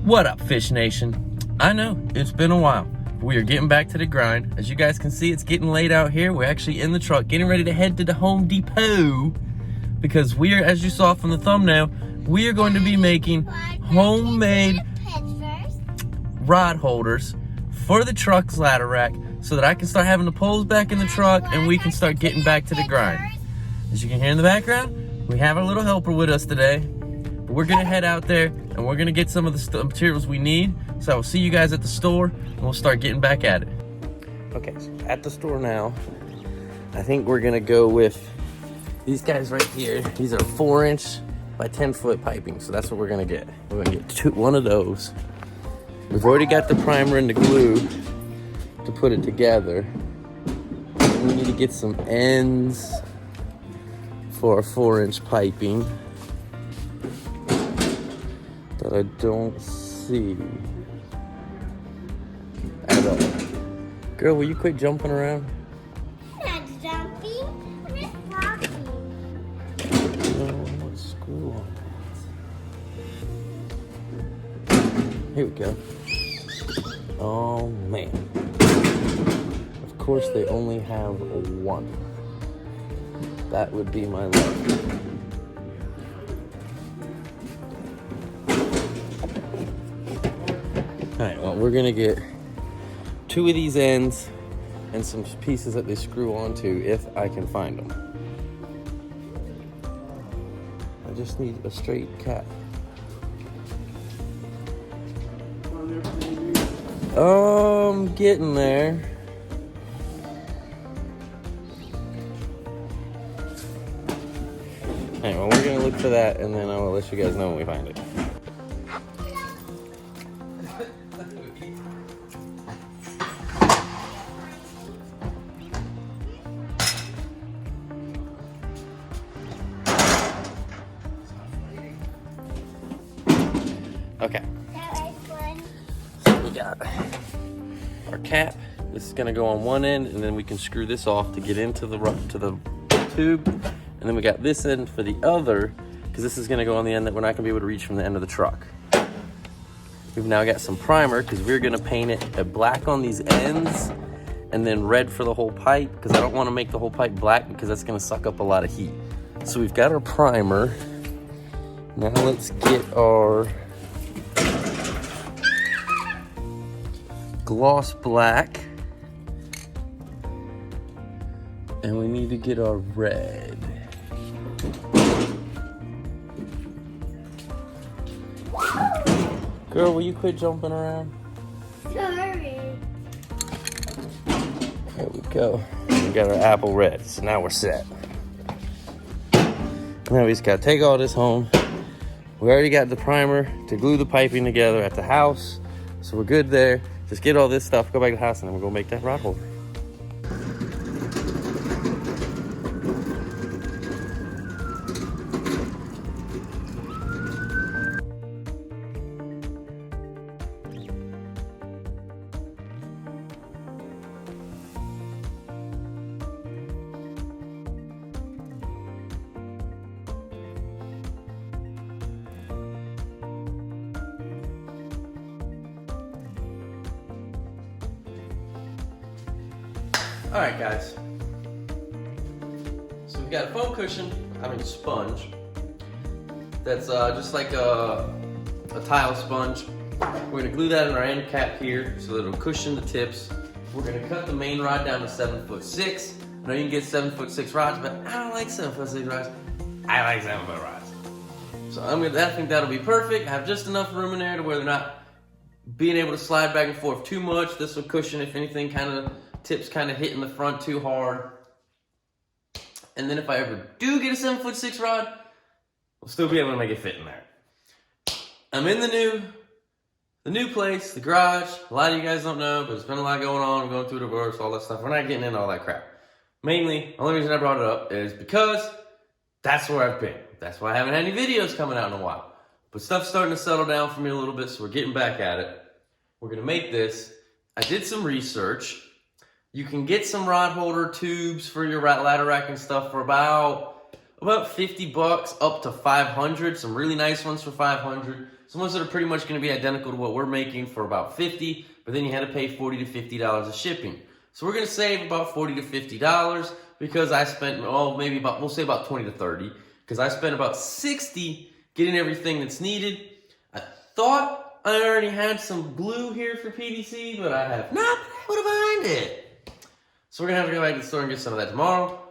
What up, Fish Nation? I know, it's been a while. We are getting back to the grind. As you guys can see, it's getting late out here. We're actually in the truck, getting ready to head to the Home Depot because we are, as you saw from the thumbnail, we are going to be making homemade rod holders for the truck's ladder rack so that I can start having the poles back in the truck and we can start getting back to the grind. As you can hear in the background, we have our little helper with us today. But we're gonna head out there and we're gonna get some of the materials we need. So I will see you guys at the store and we'll start getting back at it. Okay, so at the store now, I think we're gonna go with these guys right here. These are 4" by 10" piping, so that's what we're gonna get. We're gonna get one of those. We've already got the primer and the glue to put it together. We need to get some ends for our 4" piping that I don't see at all. Girl, will you quit jumping around? I'm not jumping, I'm just walking. No, what screw on that? Here we go. Oh man. Of course they only have one. That would be my luck. Alright, well, we're gonna get 2 of these ends and some pieces that they screw onto if I can find them. I just need a straight cap. I'm getting there. Anyway, we're gonna look for that and then I will let you guys know when we find it. Okay. So we got our cap. This is gonna go on one end, and then we can screw this off to get into the tube. And then we got this end for the other, because this is gonna go on the end that we're not gonna be able to reach from the end of the truck. We've now got some primer, because we're gonna paint it black on these ends, and then red for the whole pipe, because I don't wanna make the whole pipe black, because that's gonna suck up a lot of heat. So we've got our primer. Now let's get our gloss black, and we need to get our red. Girl, will you quit jumping around? Sorry. There we go. We got our apple red, so now we're set. Now we just gotta take all this home. We already got the primer to glue the piping together at the house, so we're good there. Just get all this stuff, go back to the house, and then we're gonna make that rod holder. All right, guys. So we've got a foam cushion, sponge. That's just like a tile sponge. We're gonna glue that in our end cap here so that it'll cushion the tips. We're gonna cut the main rod down to 7'6". I know you can get 7'6" rods, but I don't like 7'6" rods. I like 7-foot rods. So I think that'll be perfect. I have just enough room in there to where they're not being able to slide back and forth too much. This will cushion if anything tips kind of hitting the front too hard. And then if I ever do get a 7'6" rod, we'll still be able to make it fit in there. I'm in the new place, the garage. A lot of you guys don't know, but there's been a lot going on. I'm going through divorce, all that stuff. We're not getting into all that crap. Mainly, the only reason I brought it up is because that's where I've been. That's why I haven't had any videos coming out in a while. But stuff's starting to settle down for me a little bit, so we're getting back at it. We're gonna make this. I did some research. You can get some rod holder tubes for your ladder rack and stuff for about $50 up to 500. Some really nice ones for 500. Some ones that are pretty much going to be identical to what we're making for about 50, but then you had to pay $40 to $50 of shipping. So we're going to save about $40 to $50 because I spent, we'll say about 20 to 30, because I spent about 60 getting everything that's needed. I thought I already had some glue here for PVC, but I have not been able to find it. So we're going to have to go back to the store and get some of that tomorrow.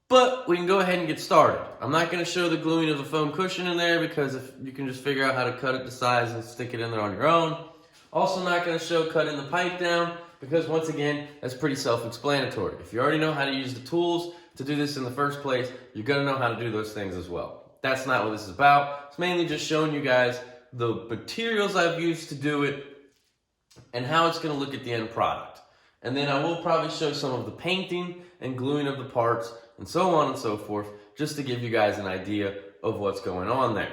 But we can go ahead and get started. I'm not going to show the gluing of the foam cushion in there because if you can just figure out how to cut it to size and stick it in there on your own. Also not going to show cutting the pipe down because once again, that's pretty self-explanatory. If you already know how to use the tools to do this in the first place, you're going to know how to do those things as well. That's not what this is about. It's mainly just showing you guys the materials I've used to do it and how it's going to look at the end product. And then I will probably show some of the painting and gluing of the parts and so on and so forth, just to give you guys an idea of what's going on there.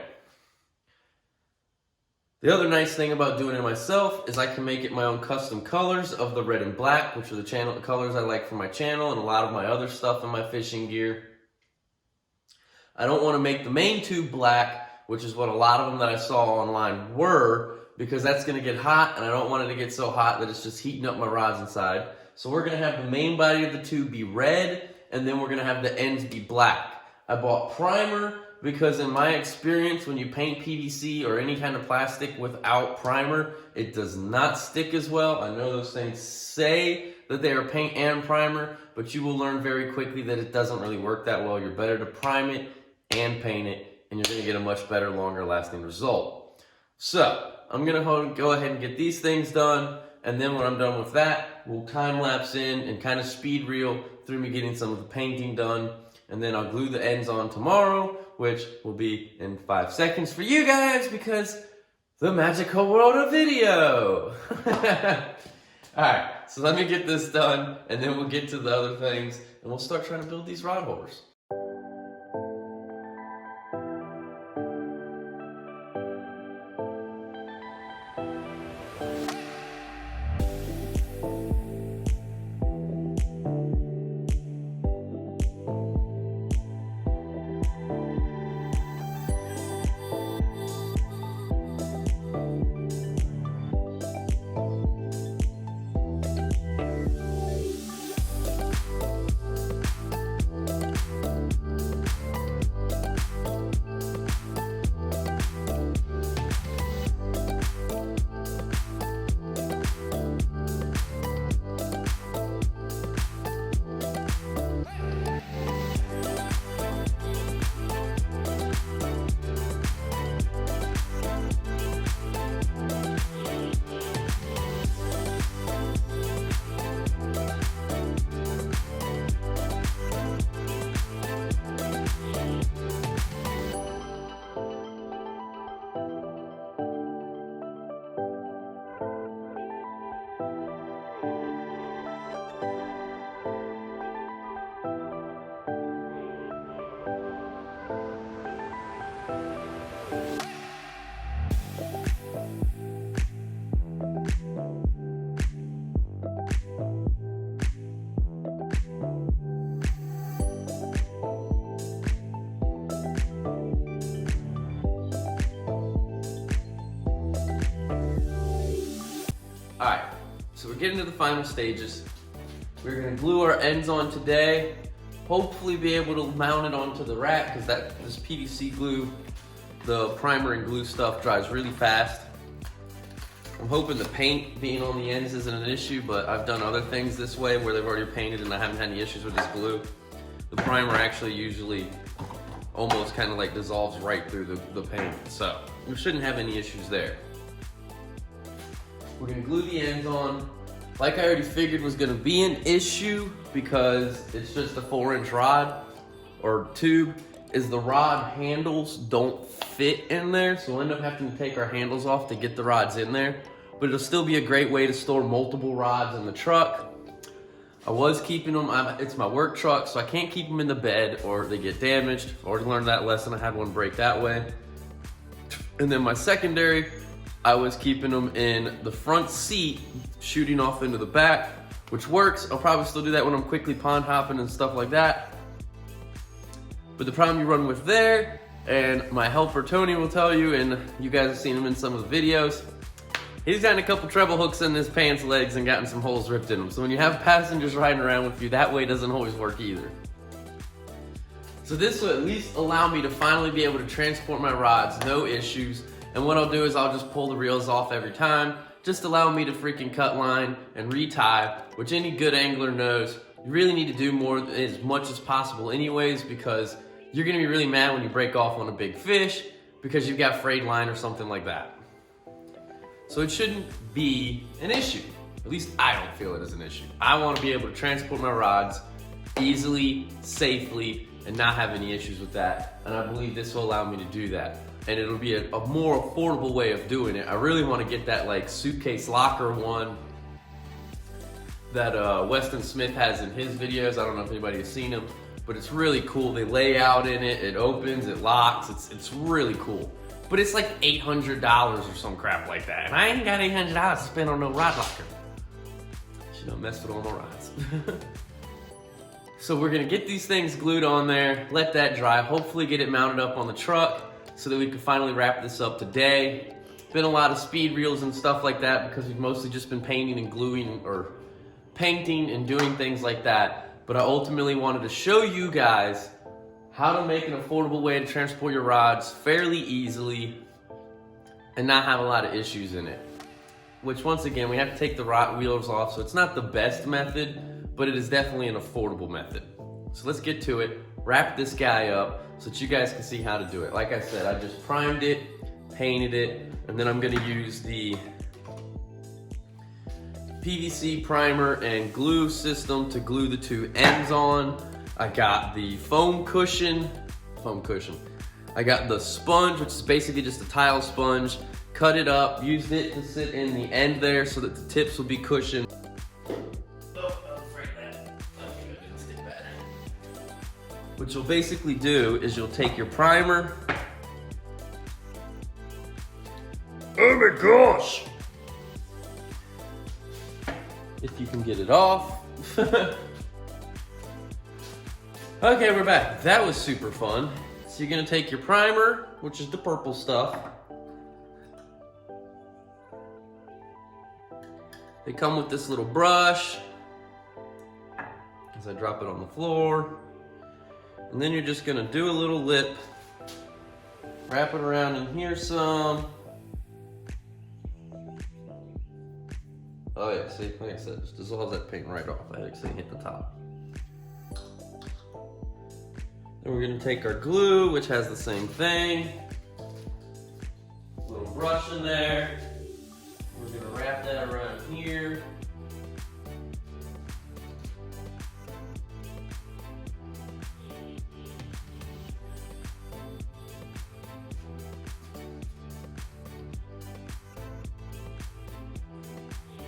The other nice thing about doing it myself is I can make it my own custom colors of the red and black, which are the colors I like for my channel and a lot of my other stuff in my fishing gear. I don't want to make the main tube black, which is what a lot of them that I saw online were, because that's going to get hot and I don't want it to get so hot that it's just heating up my rods inside. So we're going to have the main body of the tube be red and then we're going to have the ends be black. I bought primer because in my experience when you paint PVC or any kind of plastic without primer, it does not stick as well. I know those things say that they are paint and primer, but you will learn very quickly that it doesn't really work that well. You're better to prime it and paint it and you're going to get a much better, longer lasting result. So I'm going to go ahead and get these things done, and then when I'm done with that, we'll time lapse in and kind of speed reel through me getting some of the painting done, and then I'll glue the ends on tomorrow, which will be in 5 seconds for you guys because the magical world of video. Alright, so let me get this done, and then we'll get to the other things, and we'll start trying to build these rod holders. Alright, so we're getting to the final stages. We're going to glue our ends on today. Hopefully be able to mount it onto the rack because this PVC glue, the primer and glue stuff dries really fast. I'm hoping the paint being on the ends isn't an issue, but I've done other things this way where they've already painted and I haven't had any issues with this glue. The primer actually usually almost kind of like dissolves right through the paint, so we shouldn't have any issues there. We're gonna glue the ends on. Like I already figured was gonna be an issue because it's just a 4-inch rod or tube, is the rod handles don't fit in there, so we'll end up having to take our handles off to get the rods in there. But it'll still be a great way to store multiple rods in the truck. I was keeping them, it's my work truck, so I can't keep them in the bed or they get damaged. I've already learned that lesson, I had one break that way. And then my secondary, I was keeping them in the front seat, shooting off into the back, which works. I'll probably still do that when I'm quickly pond hopping and stuff like that. But the problem you run with there, and my helper Tony will tell you, and you guys have seen him in some of the videos, he's gotten a couple treble hooks in his pants legs and gotten some holes ripped in them. So when you have passengers riding around with you, that way doesn't always work either. So this will at least allow me to finally be able to transport my rods, no issues. And what I'll do is I'll just pull the reels off every time, just allow me to freaking cut line and retie, which any good angler knows, you really need to do more as much as possible anyways, because you're gonna be really mad when you break off on a big fish because you've got frayed line or something like that. So it shouldn't be an issue. At least I don't feel it as an issue. I want to be able to transport my rods easily, safely, and not have any issues with that. And I believe this will allow me to do that. And it'll be a more affordable way of doing it. I really want to get that like suitcase locker one that Weston Smith has in his videos. I don't know if anybody has seen them, but it's really cool. They lay out in it, it opens, it locks, it's really cool. But it's like $800 or some crap like that. And I ain't got $800 to spend on no rod locker. She don't mess with all my rods. So we're gonna get these things glued on there, let that dry, hopefully get it mounted up on the truck so that we can finally wrap this up today. Been a lot of speed reels and stuff like that because we've mostly just been painting and gluing or painting and doing things like that. But I ultimately wanted to show you guys how to make an affordable way to transport your rods fairly easily and not have a lot of issues in it. Which once again, we have to take the rod wheels off, so it's not the best method, but it is definitely an affordable method. So let's get to it, wrap this guy up so that you guys can see how to do it. Like I said, I just primed it, painted it, and then I'm gonna use the PVC primer and glue system to glue the two ends on. I got the foam cushion. I got the sponge, which is basically just a tile sponge. Cut it up, used it to sit in the end there so that the tips will be cushioned. What you'll basically do is you'll take your primer. Oh my gosh! If you can get it off. Okay, we're back. That was super fun. So you're gonna take your primer, which is the purple stuff. They come with this little brush. As I drop it on the floor. And then you're just gonna do a little lip. Wrap it around in here some. Oh yeah, see, like I said, just dissolves that paint right off. I actually hit the top. Then we're gonna take our glue, which has the same thing. Little brush in there. We're gonna wrap that around here.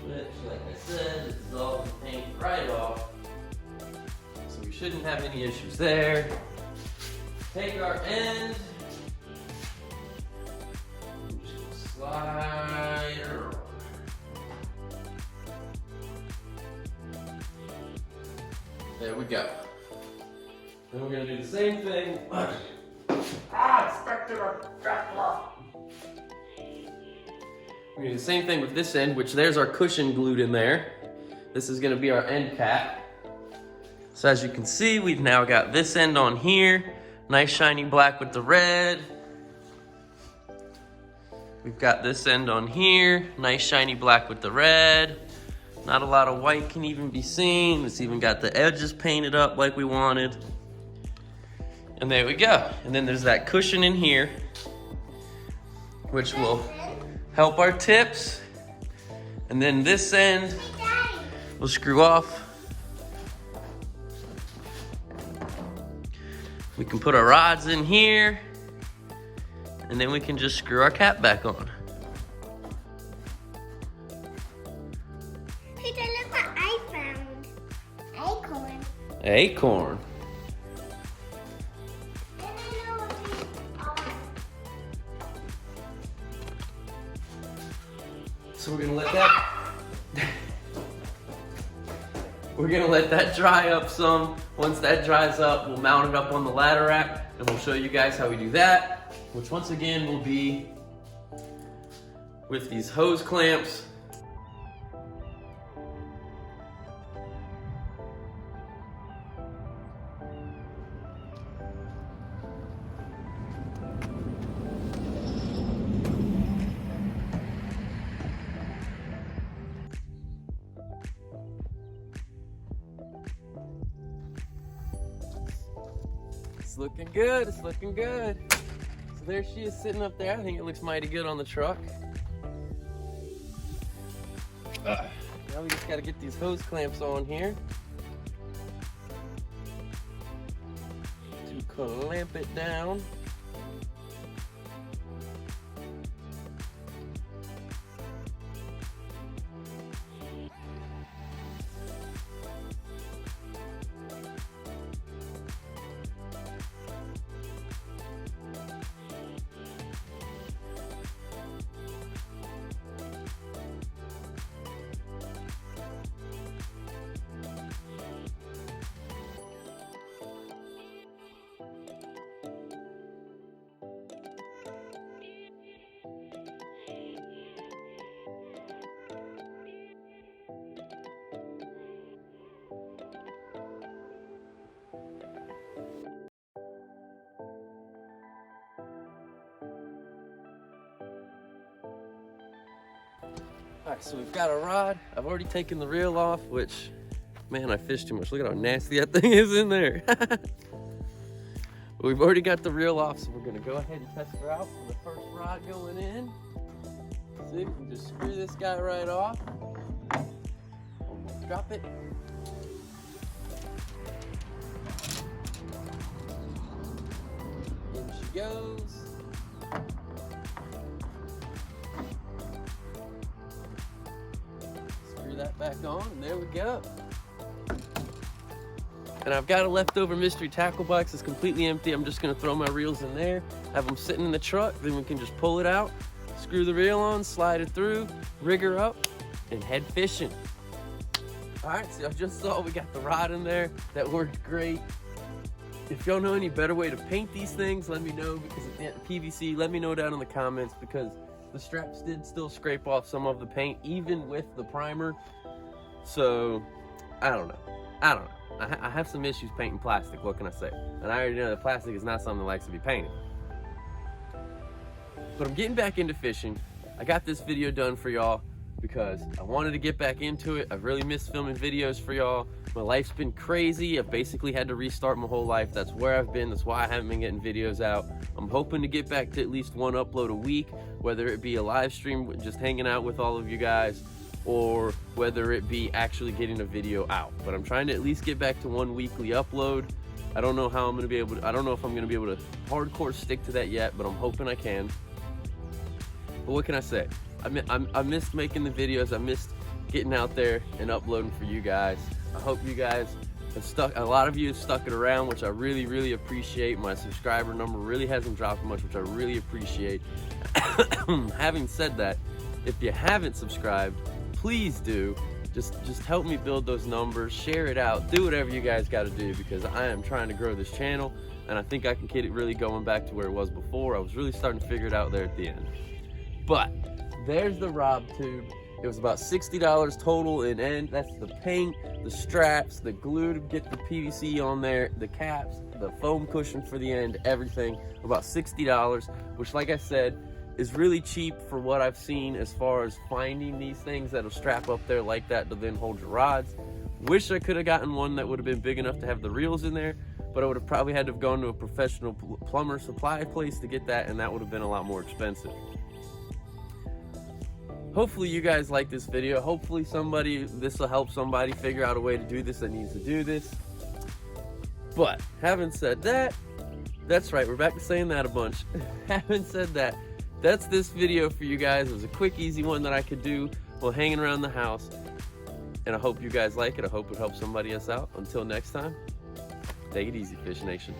Which, like I said, dissolves the paint right off. So we shouldn't have any issues there. Take our end. And just go slide it around. There we go. Then we're gonna do the same thing. We're gonna do the same thing with this end, which there's our cushion glued in there. This is gonna be our end cap. So as you can see, we've now got this end on here. Nice shiny black with the red. We've got this end on here. Nice shiny black with the red. Not a lot of white can even be seen. It's even got the edges painted up like we wanted. And there we go. And then there's that cushion in here, which will help our tips. And then this end will screw off. We can put our rods in here, and then we can just screw our cap back on. Peter, look what I found. Acorn. Acorn. And I know what these are. So we're gonna let that. We're gonna let that dry up some. Once that dries up, we'll mount it up on the ladder rack and we'll show you guys how we do that, which once again will be with these hose clamps. It's looking good, it's looking good. So there she is sitting up there. I think it looks mighty good on the truck. Now we just gotta get these hose clamps on here to clamp it down. All right, so we've got a rod. I've already taken the reel off, which, man, I fished too much. Look at how nasty that thing is in there. But we've already got the reel off, so we're gonna go ahead and test her out for the first rod going in. See, we can just screw this guy right off. Almost drop it. In she goes. That back on, and there we go. And I've got a leftover mystery tackle box that's completely empty. I'm just gonna throw my reels in there, have them sitting in the truck, then we can just pull it out, screw the reel on, slide it through, rig her up, and head fishing. All right, so I just saw we got the rod in there. That worked great. If y'all know any better way to paint these things, let me know, because at the end, PVC, let me know down in the comments, because the straps did still scrape off some of the paint, even with the primer. So, I don't know. I have some issues painting plastic, what can I say? And I already know that plastic is not something that likes to be painted. But I'm getting back into fishing. I got this video done for y'all because I wanted to get back into it. I've really missed filming videos for y'all. My life's been crazy. I've basically had to restart my whole life. That's where I've been. That's why I haven't been getting videos out. I'm hoping to get back to at least one upload a week, whether it be a live stream, just hanging out with all of you guys, or whether it be actually getting a video out. But I'm trying to at least get back to one weekly upload. I don't know how I'm gonna be able to, I don't know if I'm gonna be able to hardcore stick to that yet, but I'm hoping I can. But what can I say? I missed making the videos. I missed getting out there and uploading for you guys. I hope you guys have stuck, a lot of you have stuck it around, which I really, really appreciate. My subscriber number really hasn't dropped much, which I really appreciate. Having said that, if you haven't subscribed, please do. Just help me build those numbers, share it out, do whatever you guys got to do, because I am trying to grow this channel, and I think I can get it really going back to where it was before. I was really starting to figure it out there at the end. But there's the Rob tube. It was about $60 total in end. That's the paint, the straps, the glue to get the PVC on there, the caps, the foam cushion for the end, everything. About $60, which, like I said, is really cheap for what I've seen as far as finding these things that'll strap up there like that to then hold your rods. Wish I could have gotten one that would have been big enough to have the reels in there, but I would have probably had to have gone to a professional plumber supply place to get that, and that would have been a lot more expensive. Hopefully you guys like this video. Hopefully this will help somebody figure out a way to do this that needs to do this. But having said that, that's right, we're back to saying that a bunch. Having said that, that's this video for you guys. It was a quick, easy one that I could do while hanging around the house. And I hope you guys like it. I hope it helps somebody else out. Until next time, take it easy, Fish Nation.